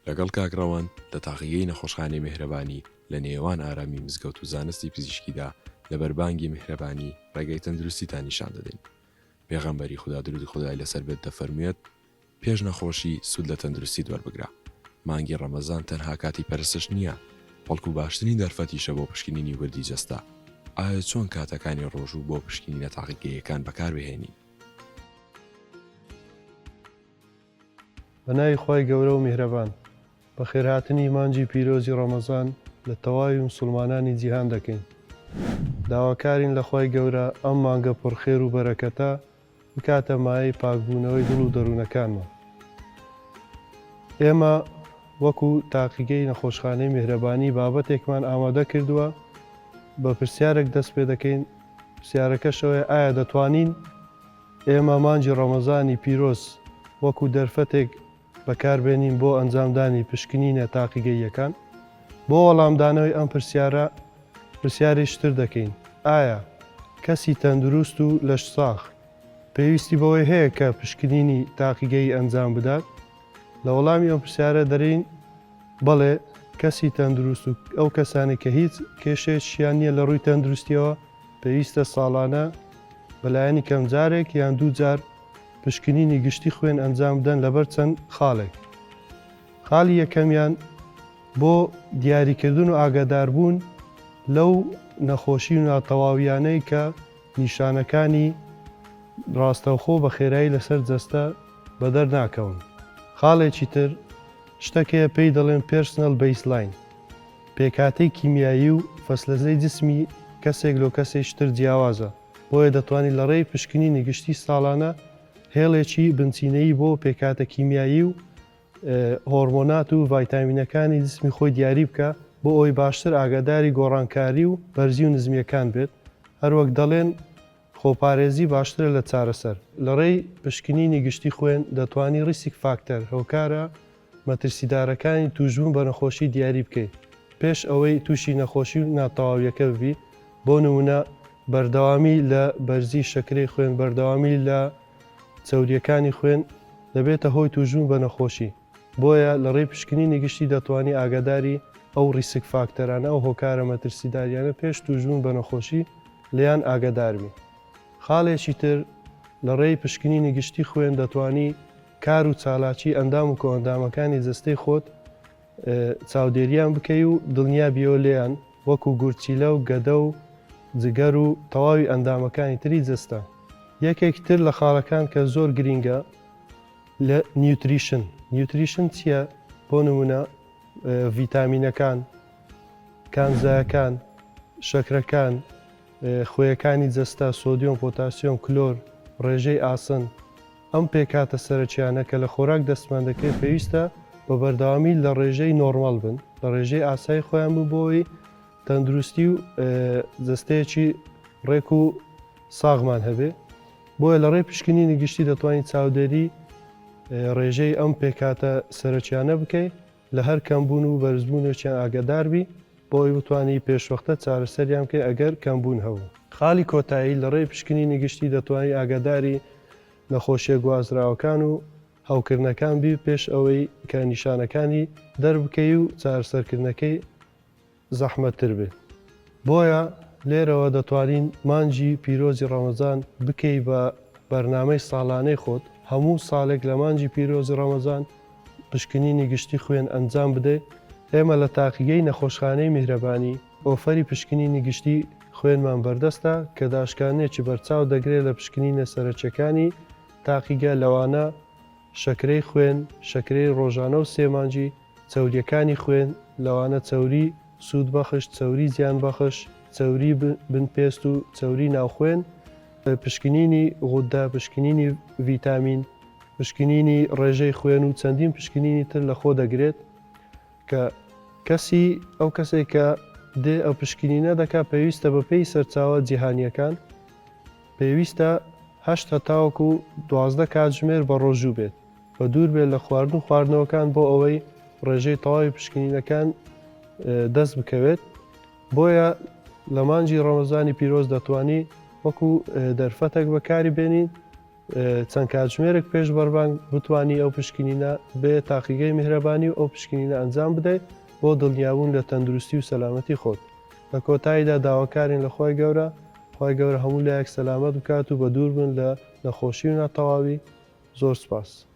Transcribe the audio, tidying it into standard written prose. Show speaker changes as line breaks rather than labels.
لەگەڵ کاکڕەوان لە تاقیگەی نەخۆشخانەی میهرەبانی لە نێوان ئارامی مزگەوت و زانستی پزیشکیدا لە بەربانگی میهرەبانی ڕێگەی تەندروستیتان نیشان دەدەین. پێغەمبەری خوددا درود خودای لەسەر بێت دەفەرموێت پێش نەخۆشی سود لە تەندروستی وەربگرە. مانگی ڕەمەزان تەنها کاتی پەرستش نییە، بەڵکو باشترین دەرفەتیشە بۆ پشکنینی وردی جەستە. ئایا چۆن کاتەکانی ڕۆژوو بۆ پشکنینە تاقیگەیەکان بەکاربهێنین؟
بەناوی خۆی گەورە و میهرەبان، بە خێرهاتنی مانجی پیرۆزی ڕەمەزان لە تەواوی مسلمانانی جیهان دەکەین. داواکارین لە خۆی گەورە ئەم مانگە پڕخێر و بەرەکەتە بکاتە مایەی پاکبوونەوەی دڵ و دەروونەکانمان. ئێمە وەکو تاقیگەی نەخۆشخانەی میهرەبانی بابەتێکمان ئامادە کردووە، بە پرسیارێک دەست پێ دەکەین. پرسیارەکەشەوەی ئایا دەتوانین ئێمە مانجی ڕەمەزانی پیرۆز وەکو دەرفەتێک بەکاربێنین بۆ ئەنجامدانی پشکنینە تاقیگەیەکان؟ بۆ وەڵامدانەوەی ئەم پرسیارێکتر دەکەین. ئایا کەسی تەندروست و لەش ساغ پێویستی بەوەی هەیە کە پشکنینی تاقیگەی ئەنجام بدات؟ لە وەڵامی ئەم پرسیارە دەرین بەڵێ، کەسی تەندروست و ئەو کەسانی کە هیچ کێشەیەکیان نییە لە ڕووی تەندروستیەوە پێویستە ساڵانە بەلایەنی کەم جارێک یان دوو جار پشکنینی گشتی خوێن ئەنجام بدەن لەبەر چەند خاڵێک. خاڵی یەکەمیان بۆ دیاریکردن و ئاگاداربوون لەو نەخۆشی و ناتەواویانەی کە نیشانەکانی ڕاستەوخۆ بە خێرایی لەسەر جەستە بەدەر ناکەون. خاڵێکی تر شتێکەیە پێی دەڵێن پێرسنەل بیسلاین، پێکاتەی کیمیایی و فەسلەزەی جسمی کەسێک لۆ کەسێکی تر جیاوازە، بۆیە دەتوانێت لە ڕێی پشکنینی گشتی ساڵانە هێڵێکی بنچینەیی بۆ پێکاتە کیمیایی و هۆرمۆنات و ڤایتامینەکانی جسمی خۆی دیاری بکە بۆ ئەوی باشتر ئاگاداری گۆڕانکاری و بەرزی و نزمیەکان بێت. هەروەک دەڵێن خۆپارێزی باشترە لە چارەسەر. لە ڕێی پشکنینی گشتی خوێن دەتوانی ریسک فاکتەر هۆکارە مەترسیدارەکانی تووشبوون بە نەخۆشی دیاری بکەیت پێش ئەوەی تووشی نەخۆشی و ناتەواویەکە ببی. بۆ نمونە بەردەوامی لە بەرزی شەکرەی خوێن، بەردەوامی لە چەوریەکانی خوێن دەبێتە هۆی تووشبوون بە نەخۆشی. بۆیە لە ڕێی پشکنینی گشتی دەتوانی ئاگاداری ئەو ریسک فاکتەرانە ئەو هۆکارە مەترسیداریانە پێش تووشبوون بە نەخۆشی لیان ئاگاداربی. خاڵێکی تر لە ڕێی پشکنینی گشتی خوێن دەتوانی کار و چالاکی ئەندام و کۆئەندامەکانی جەستەی خۆت چاودێریان بکەی و دڵنیابیەوە لێیان، وەکو گورچیلە و گەدە و جگەر و تەواوی ئەندامەکانی تری جەستە. یەکێک تر لە خاڵەکان کە زۆر گرینگە لە نیوتریشن. نیوتریشن چییە؟ بۆ نمونە ڤیتامینەکان، کانزایەکان، شەکرەکان، خۆیەکانی جەستە، سۆدیۆم، پۆتاسیۆم، کلۆر، ڕێژەی ئاسن. ئەم پێکاتە سەرچیانە کە لە خۆراک دەستمان دەکرێت پێویستە بە بەردەوامی لە ڕێژەی نۆرمال بن، لە ڕێژەی ئاسایی خۆیان بوو بۆی تەندروستی و جەستەیەکی ڕێک و ساغمان هەبێ. بۆیە لە ڕێی پشکنینی گشتی دەتوانین چاودێری ڕێژەی ئەم پێکاتە سەرچیانە بکەیت لە هەر کەمبوون و بەرزبوونێکیان ئاگاداربی بۆی بتوانی پێشوەختە چارەسەریان بکەی ئەگەر کەمبوون هەبوو. خاڵی کۆتایی لە ڕێی پشکنینی گشتی دەتوانانی ئاگاداری نەخۆشیە گوازراوەکان و هەوکردنەکان بی پێش ئەوەی کە نیشانەکانی دەربکەی و چارەسەرکردنەکەی زەحمەتتر بێت. بۆیە لێرەوە دەتوانین مانجی پیرۆزی ڕەمەزان بکەی بە بەرنامەی ساڵانەی خۆت. هەموو ساڵێک لە مانجی پیرۆزی ڕەمەزان پشکنینی گشتی خوێن ئەنجام بدەیت. ئێمە لە تاقیگەی نەخۆشخانەی میهرەبانی ئۆفەری پشکنینی گشتی خوێنمان بەردەستە کە داشکانێکی بەرچاو دەگرێت لە پشکنینە سەرچەکانی تاقیگە، لەوانە شەکرەی خوێن، شەکرەی ڕۆژانە و سێمانجی، چەوریەکانی خوێن، لەوانە چەوری سوود بەخش، چەوری زیان بەخش، چەوری بنپێست و چەوری ناوخوێن، پشکنینی غوددا، پشکنینی ڤیتامین، پشکنینی ڕێژەی خوێن و چەندین پشکنینی تر لە خۆ دەگرێت کە ئەو کەسێک کە دێ ئەو پشکنینە دەکات پێویستە بە پێی سەرچاوە جیهانیەکان پێویستە 8 تاوەکو 12 کاتژمێر بە ڕۆژوو بێت، بە دوور بێت لە خواردن و خواردنەوەکان بۆ ئەوەی ڕێژەی تەواوی پشکنینەکان دەست بکەوێت. بۆیە لە مانجی ڕەمەزانی پیرۆز دەتوانی وەکو دەرفەتێک بەکاری بێنین چەند کاتژمێرێک پێش بەربانگ بتانی ئەو پشکنینە بێ تاقیگەی میهرەبانی و ئەو پشکنینە ئەنجام بدەیت بۆ دڵنیابوون لە تەندروستی و سەلامەتی خۆت. لە کۆتاییدا داواکارین لە خۆی گەورە، خۆی گەورە هەموو لایەک سەلامەت بکات و بە دوور بن لە نەخۆشی و ناتەواوی. زۆر سپاس.